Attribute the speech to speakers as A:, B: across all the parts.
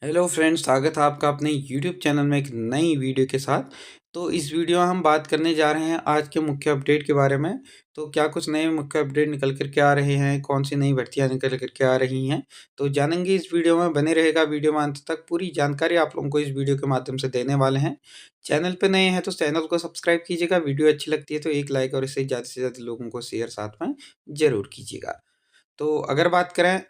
A: Hello friends, स्वागत है आपका अपने यूट्यूब चैनल में एक नई वीडियो के साथ। तो इस वीडियो में हम बात करने जा रहे हैं आज के मुख्य अपडेट के बारे में। तो क्या कुछ नए मुख्य अपडेट निकल कर के आ रहे हैं, कौन सी नई भर्तियां निकल कर के आ रही हैं, तो जानेंगे इस वीडियो में। बने रहेगा वीडियो में अंत तक, पूरी जानकारी आप लोगों को इस वीडियो के माध्यम से देने वाले हैं। चैनल पर नए हैं तो चैनल को सब्सक्राइब कीजिएगा, वीडियो अच्छी लगती है तो एक लाइक और इसे ज़्यादा से ज़्यादा लोगों को शेयर साथ में ज़रूर कीजिएगा। तो अगर बात करें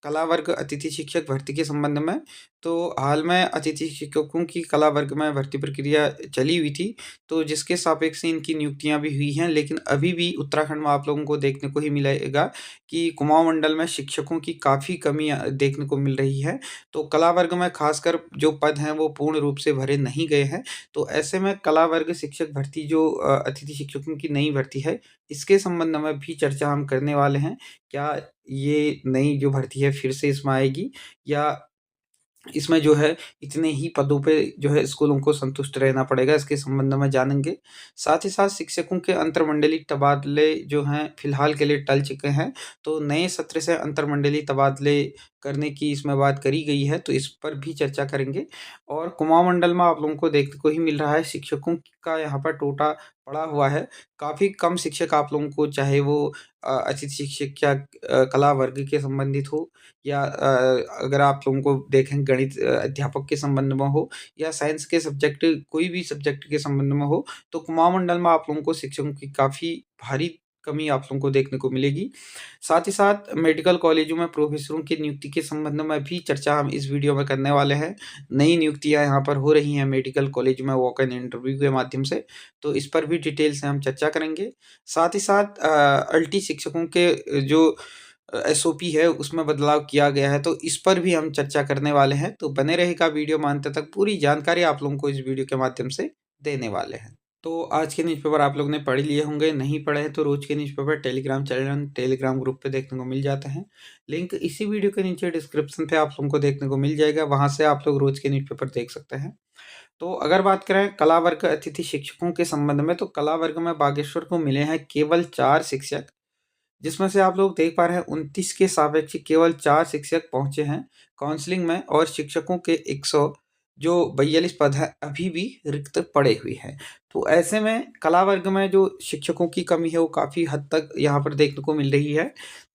A: कला वर्ग अतिथि शिक्षक भर्ती के संबंध में, तो हाल में अतिथि शिक्षकों की कला वर्ग में भर्ती प्रक्रिया चली हुई थी, तो जिसके सापेक्ष से इनकी नियुक्तियां भी हुई हैं। लेकिन अभी भी उत्तराखंड में आप लोगों को देखने को ही मिलेगा कि कुमाऊं मंडल में शिक्षकों की काफ़ी कमी देखने को मिल रही है। तो कला वर्ग में खासकर जो पद हैं वो पूर्ण रूप से भरे नहीं गए हैं। तो ऐसे में कला वर्ग शिक्षक भर्ती जो अतिथि शिक्षकों की नई भर्ती है, इसके संबंध में भी चर्चा हम करने वाले हैं। क्या ये नई जो भर्ती है फिर से इसमें आएगी, या इसमें जो है इतने ही पदों पे जो है स्कूलों को संतुष्ट रहना पड़ेगा, इसके संबंध में जानेंगे। साथ ही साथ शिक्षकों के अंतरमंडलीय तबादले जो हैं फिलहाल के लिए टल चुके हैं, तो नए सत्र से अंतरमंडलीय तबादले करने की इसमें बात करी गई है, तो इस पर भी चर्चा करेंगे। और कुमाऊं मंडल में आप लोगों को देखने को ही मिल रहा है शिक्षकों का यहाँ पर टोटा पड़ा हुआ है। काफ़ी कम शिक्षक आप लोगों को, चाहे वो अतिथि शिक्षक या कला वर्ग के संबंधित हो, या अगर आप लोगों को देखें गणित अध्यापक के संबंध में हो, या साइंस के सब्जेक्ट कोई भी सब्जेक्ट के संबंध में हो, तो कुमाऊं मंडल में आप लोगों को शिक्षकों की काफ़ी भारी कमी आप लोगों को देखने को मिलेगी। साथ ही साथ मेडिकल कॉलेजों में प्रोफेसरों की नियुक्ति के संबंध में भी चर्चा हम इस वीडियो में करने वाले हैं। नई नियुक्तियां यहाँ पर हो रही हैं मेडिकल कॉलेज में वॉक इन इंटरव्यू के माध्यम से, तो इस पर भी डिटेल से हम चर्चा करेंगे। साथ ही साथ अल्टी शिक्षकों के जो एसओपी है उसमें बदलाव किया गया है, तो इस पर भी हम चर्चा करने वाले हैं। तो बने रहेगा वीडियो में अंत तक, पूरी जानकारी आप लोगों को इस वीडियो के माध्यम से देने वाले हैं। तो आज के न्यूज़पेपर आप लोग ने पढ़ लिए होंगे, नहीं पढ़े हैं तो रोज के newspaper Telegram channel Telegram group पे देखने को मिल जाते हैं। लिंक इसी वीडियो के नीचे डिस्क्रिप्शन पे आप लोगों को देखने को मिल जाएगा, वहाँ से आप लोग रोज के न्यूज़पेपर देख सकते हैं। तो अगर बात करें कला वर्ग अतिथि शिक्षकों के संबंध में, तो कला वर्ग में बागेश्वर को मिले हैं केवल 4 शिक्षक, जिसमें से आप लोग देख पा रहे हैं 29 के सापेक्ष केवल 4 शिक्षक पहुँचे हैं काउंसलिंग में, और शिक्षकों के 100 जो 42 पद हैं अभी भी रिक्त पड़े हुए हैं। तो ऐसे में कला वर्ग में जो शिक्षकों की कमी है वो काफ़ी हद तक यहाँ पर देखने को मिल रही है।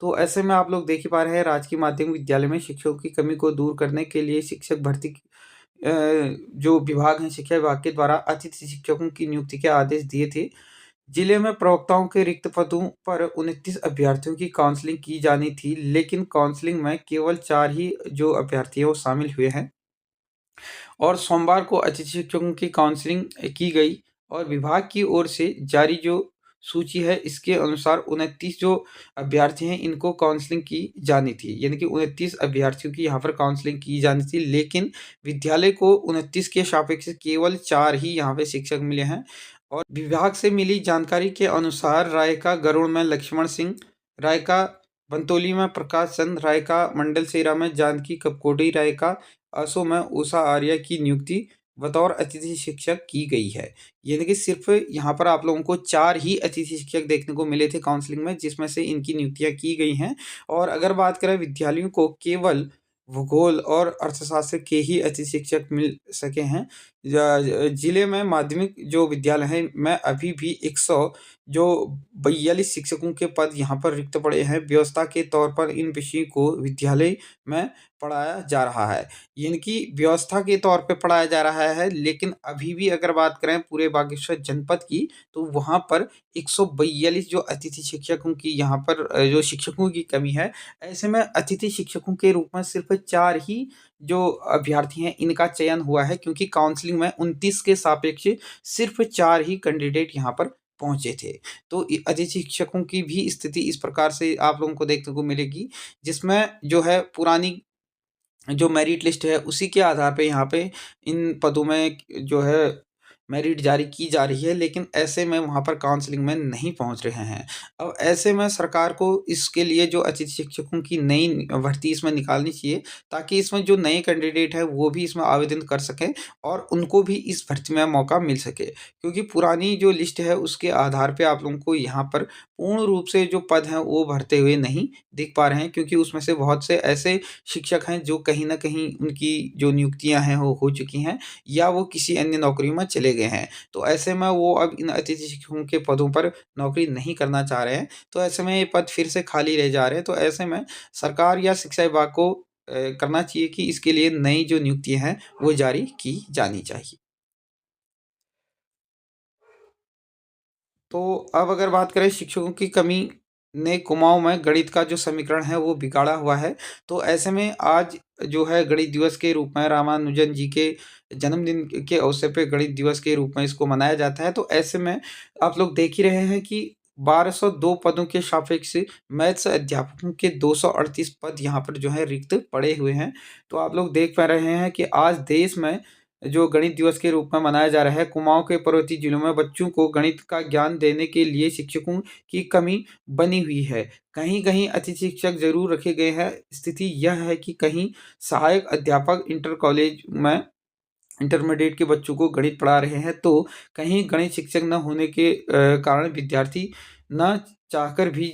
A: तो ऐसे में आप लोग देख ही पा रहे हैं राजकीय माध्यमिक विद्यालय में शिक्षकों की कमी को दूर करने के लिए शिक्षक भर्ती जो विभाग है शिक्षा विभाग के द्वारा अतिथि शिक्षकों की नियुक्ति के आदेश दिए थे। जिले में प्रवक्ताओं के रिक्त पदों पर 29 अभ्यर्थियों की काउंसलिंग की जानी थी, लेकिन काउंसलिंग में केवल 4 ही जो अभ्यर्थी हैं वो शामिल हुए हैं, और सोमवार को अतिथि शिक्षकों की काउंसलिंग की गई। और विभाग की ओर से जारी जो सूची है इसके अनुसार 29 जो अभ्यर्थी हैं इनको काउंसलिंग की जानी थी, यानी कि 29 अभ्यर्थियों की यहाँ पर काउंसलिंग की जानी थी, लेकिन विद्यालय को 29 के सापेक्ष केवल 4 ही यहाँ पे शिक्षक मिले हैं। और विभाग से मिली जानकारी के अनुसार रायका गरुड़ में लक्ष्मण सिंह, रायका बंतोली में प्रकाश चंद, रायका मंडल सेरा में जानकी कपकोटी, रायका असो में उषा आर्या की नियुक्ति बतौर अतिथि शिक्षक की गई है। यानी कि सिर्फ यहाँ पर आप लोगों को 4 ही अतिथि शिक्षक देखने को मिले थे काउंसलिंग में, जिसमें से इनकी नियुक्तियाँ की गई हैं। और अगर बात करें विद्यालयों को केवल भूगोल और अर्थशास्त्र के ही अतिथि शिक्षक मिल सके हैं। जिले में माध्यमिक जो विद्यालय हैं में अभी भी 100 जो 42 शिक्षकों के पद यहाँ पर रिक्त पड़े हैं। व्यवस्था के तौर पर इन विषयों को विद्यालय में पढ़ाया जा रहा है, यानी कि व्यवस्था के तौर पे पढ़ाया जा रहा है, लेकिन अभी भी अगर बात करें पूरे बागेश्वर जनपद की, तो वहाँ पर 142 जो अतिथि शिक्षकों की यहाँ पर जो शिक्षकों की कमी है। ऐसे में अतिथि शिक्षकों के रूप में सिर्फ 4 ही जो अभ्यर्थी हैं इनका चयन हुआ है, क्योंकि काउंसलिंग में 29 के सापेक्ष सिर्फ 4 ही कैंडिडेट यहाँ पर पहुँचे थे। तो अतिथि शिक्षकों की भी स्थिति इस प्रकार से आप लोगों को देखने को मिलेगी, जिसमें जो है पुरानी जो मेरिट लिस्ट है उसी के आधार पे यहाँ पे इन पदों में जो है मेरिट जारी की जा रही है, लेकिन ऐसे में वहाँ पर काउंसलिंग में नहीं पहुँच रहे हैं। अब ऐसे में सरकार को इसके लिए जो अतिथि शिक्षकों की नई भर्ती इसमें निकालनी चाहिए, ताकि इसमें जो नए कैंडिडेट हैं वो भी इसमें आवेदन कर सकें और उनको भी इस भर्ती में मौका मिल सके। क्योंकि पुरानी जो लिस्ट है उसके आधार पे आप लोगों को यहाँ पर पूर्ण रूप से जो पद हैं वो भरते हुए नहीं दिख पा रहे हैं, क्योंकि उसमें से बहुत से ऐसे शिक्षक हैं जो कहीं न कहीं उनकी जो नियुक्तियाँ हैं वो हो चुकी हैं या वो किसी अन्य नौकरी में चले गए हैं। तो ऐसे में वो अब इन अतिथि शिक्षकों के पदों पर नौकरी नहीं करना चाह रहे हैं। तो ऐसे में ये पद फिर से खाली रह जा रहे हैं। तो ऐसे में सरकार या शिक्षा विभाग को करना चाहिए कि इसके लिए नई जो नियुक्तियाँ हैं वो जारी की जानी चाहिए। तो अब अगर बात करें शिक्षकों की कमी ने कुमाऊँ में गणित का जो समीकरण है वो बिगाड़ा हुआ है। तो ऐसे में आज जो है गणित दिवस के रूप में रामानुजन जी के जन्मदिन के अवसर पे गणित दिवस के रूप में इसको मनाया जाता है। तो ऐसे में आप लोग देख ही रहे हैं कि 1202 पदों के सापेक्ष मैथ्स अध्यापकों के 238 पद यहाँ पर जो है रिक्त पड़े हुए हैं। तो आप लोग देख पा रहे हैं कि आज देश में जो गणित दिवस के रूप में मनाया जा रहा है, कुमाऊँ के पर्वतीय जिलों में बच्चों को गणित का ज्ञान देने के लिए शिक्षकों की कमी बनी हुई है। कहीं-कहीं अतिथि शिक्षक ज़रूर रखे गए हैं। स्थिति यह है कि कहीं सहायक अध्यापक इंटर कॉलेज में इंटरमीडिएट के बच्चों को गणित पढ़ा रहे हैं, तो कहीं गणित शिक्षक न होने के कारण विद्यार्थी न चाहकर भी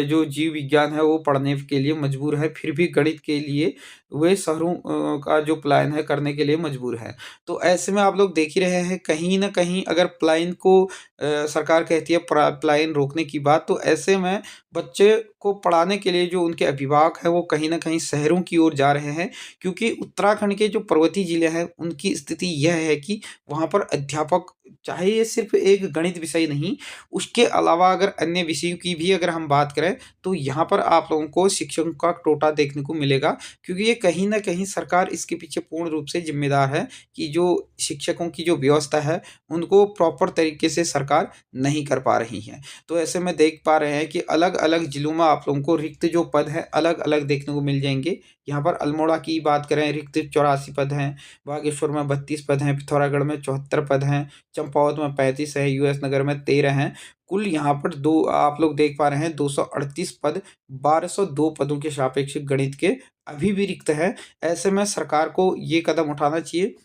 A: जो जीव विज्ञान है वो पढ़ने के लिए मजबूर है, फिर भी गणित के लिए वे शहरों का जो पलायन है करने के लिए मजबूर हैं। तो ऐसे में आप लोग देख ही रहे हैं, कहीं न कहीं अगर पलायन को सरकार कहती है पलायन रोकने की बात, तो ऐसे में बच्चे को पढ़ाने के लिए जो उनके अभिभावक हैं वो कहीं न कहीं शहरों की ओर जा रहे हैं। क्योंकि उत्तराखंड के जो पर्वतीय ज़िले हैं, उनकी स्थिति यह है कि वहाँ पर अध्यापक, चाहे ये सिर्फ़ एक गणित विषय नहीं, उसके अलावा अगर अन्य विषयों की भी अगर हम बात करें, तो यहाँ पर आप लोगों को शिक्षकों का कोटा देखने को मिलेगा। क्योंकि ये कहीं न कहीं सरकार इसके पीछे पूर्ण रूप से ज़िम्मेदार है कि जो शिक्षकों की जो व्यवस्था है, उनको प्रॉपर तरीके से सरकार नहीं कर पा रही है। तो ऐसे में देख पा रहे हैं कि अलग-अलग ज़िलों में आप लोगों को रिक्त जो पद हैं, अलग-अलग देखने को मिल जाएँगे। यहाँ पर अल्मोड़ा की बात करें, रिक्त 84 पद हैं, बागेश्वर में 32 पद हैं, पिथौरागढ़ में 74 पद हैं, चंपावत में 35 है, यूएस नगर में 13 हैं। कुल यहाँ पर दो आप लोग देख पा रहे हैं 238 पद 1202 पदों के सापेक्ष गणित के अभी भी रिक्त हैं। ऐसे में सरकार को ये कदम उठाना चाहिए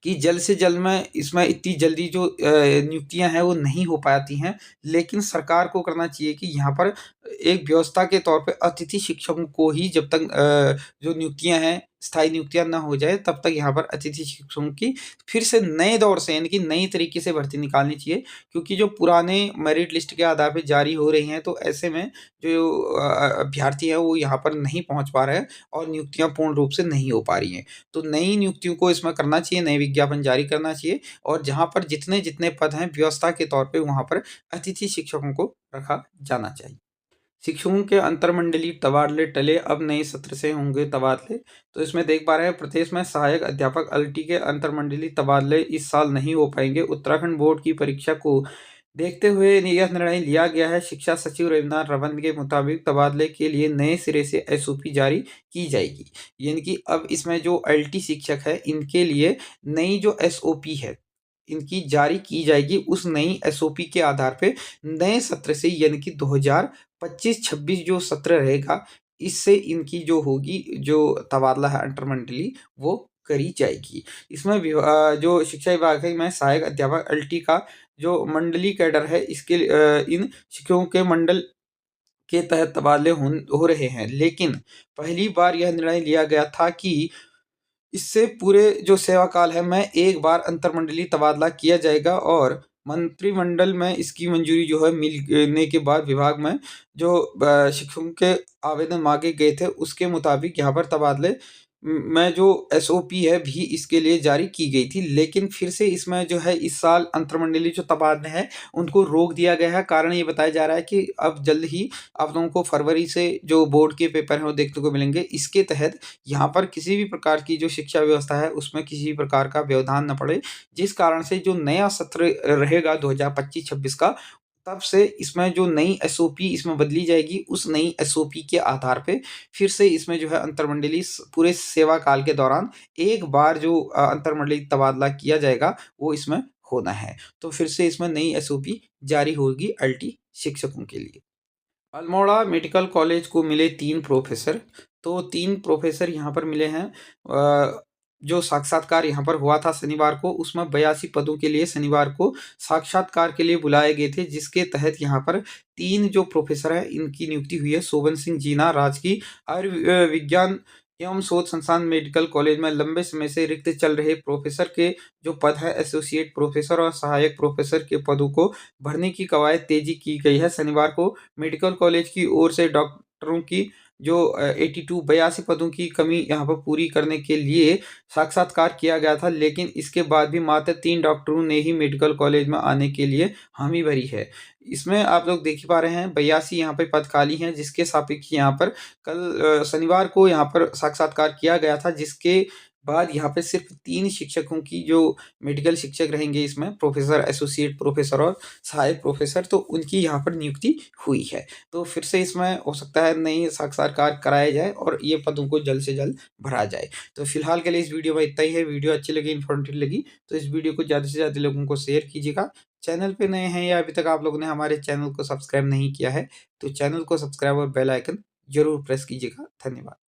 A: कि जल्द से जल्द में इसमें इतनी जल्दी जो नियुक्तियाँ हैं वो नहीं हो पाती हैं। लेकिन सरकार को करना चाहिए कि यहाँ पर एक व्यवस्था के तौर पे अतिथि शिक्षकों को ही जब तक जो नियुक्तियाँ हैं, स्थायी नियुक्तियाँ ना हो जाए, तब तक यहाँ पर अतिथि शिक्षकों की फिर से नए दौर से यानी कि नई तरीके से भर्ती निकालनी चाहिए। क्योंकि जो पुराने मेरिट लिस्ट के आधार पे जारी हो रही हैं, तो ऐसे में जो अभ्यर्थी हैं वो यहाँ पर नहीं पहुँच पा रहे हैं और नियुक्तियाँ पूर्ण रूप से नहीं हो पा रही हैं। तो नई नियुक्तियों को इसमें करना चाहिए, नए विज्ञापन जारी करना चाहिए और जहाँ पर जितने-जितने पद हैं व्यवस्था के तौर पे वहाँ पर अतिथि शिक्षकों को रखा जाना चाहिए। शिक्षकों के अंतरमंडलीय तबादले टले, अब नए सत्र से होंगे तबादले। तो इसमें देख पा रहे हैं प्रदेश में सहायक अध्यापक अल्टी के अंतरमंडलीय तबादले इस साल नहीं हो पाएंगे। उत्तराखंड बोर्ड की परीक्षा को देखते हुए यह निर्णय लिया गया है। शिक्षा सचिव रविन्द्रनाथ रवंत के मुताबिक तबादले के लिए नए सिरे से एसओपी जारी की जाएगी। यानी कि अब इसमें जो अल्टी शिक्षक है इनके लिए नई जो एसओपी है इनकी जारी की जाएगी। उस नई एसओपी के आधार पे नए सत्र से यानी कि 2025-26 जो सत्र रहेगा, इससे इनकी जो होगी जो तबादला है अंतरमंडलीय वो करी जाएगी। इसमें जो शिक्षा विभाग है में सहायक अध्यापक अल्टी का जो मंडलीय कैडर है इसके इन शिक्षकों के मंडल के तहत तबादले हो रहे हैं। लेकिन पहली बार यह निर्णय लिया गया था कि इससे पूरे जो सेवा काल है में एक बार अंतरमंडलीय तबादला किया जाएगा और मंत्रिमंडल में इसकी मंजूरी जो है मिलने के बाद विभाग में जो शिक्षकों के आवेदन मांगे गए थे उसके मुताबिक यहाँ पर तबादले में जो एसओपी है भी इसके लिए जारी की गई थी। लेकिन फिर से इसमें जो है इस साल अंतरमंडलीय जो तबादले हैं उनको रोक दिया गया है। कारण ये बताया जा रहा है कि अब जल्द ही आप लोगों को फरवरी से जो बोर्ड के पेपर हैं वो देखने को मिलेंगे। इसके तहत यहाँ पर किसी भी प्रकार की जो शिक्षा व्यवस्था है उसमें किसी भी प्रकार का व्यवधान न पड़े, जिस कारण से जो नया सत्र रहेगा 2025-26 का, तब से इसमें जो नई एसओपी इसमें बदली जाएगी, उस नई एसओपी के आधार पे फिर से इसमें जो है अंतरमंडलीय पूरे सेवा काल के दौरान एक बार जो अंतरमंडलीय तबादला किया जाएगा वो इसमें होना है। तो फिर से इसमें नई एसओपी जारी होगी एलटी शिक्षकों के लिए। अल्मोड़ा मेडिकल कॉलेज को मिले 3 प्रोफ़ेसर। तो 3 प्रोफ़ेसर यहाँ पर मिले हैं। जो साक्षात्कार यहाँ पर हुआ था शनिवार को, उसमें 82 पदों के लिए शनिवार को साक्षात्कार के लिए बुलाए गए थे, जिसके तहत यहाँ पर 3 जो प्रोफ़ेसर हैं, इनकी नियुक्ति हुई है। शोभन सिंह जीना राजकीय आयुर्विज्ञान एवं शोध संस्थान मेडिकल कॉलेज में लंबे समय से रिक्त चल रहे प्रोफ़ेसर के जो पद है, एसोसिएट प्रोफ़ेसर और सहायक प्रोफ़ेसर के पदों को भरने की कवायद तेजी की गई है। शनिवार को मेडिकल कॉलेज की ओर से डॉक्टरों की जो 82 पदों की कमी यहाँ पर पूरी करने के लिए साक्षात्कार किया गया था, लेकिन इसके बाद भी मात्र 3 डॉक्टरों ने ही मेडिकल कॉलेज में आने के लिए हामी भरी है। इसमें आप लोग देख ही पा रहे हैं 82 यहाँ पे पद खाली हैं, जिसके सापेक्ष यहाँ पर कल शनिवार को यहाँ पर साक्षात्कार किया गया था, जिसके बाद यहाँ पे सिर्फ 3 शिक्षकों की जो मेडिकल शिक्षक रहेंगे इसमें प्रोफ़ेसर, एसोसिएट प्रोफ़ेसर और सहायक प्रोफ़ेसर, तो उनकी यहाँ पर नियुक्ति हुई है। तो फिर से इसमें हो सकता है नई साक्षात्कार कराया जाए और ये पदों को जल्द से जल्द भरा जाए। तो फिलहाल के लिए इस वीडियो में इतना ही है। वीडियो अच्छी लगी, इन्फॉर्मेटिव लगी तो इस वीडियो को ज़्यादा से ज़्यादा लोगों को शेयर कीजिएगा। चैनल पे नए हैं या अभी तक आप लोगों ने हमारे चैनल को सब्सक्राइब नहीं किया है, तो चैनल को सब्सक्राइब और बेल आइकन ज़रूर प्रेस कीजिएगा। धन्यवाद।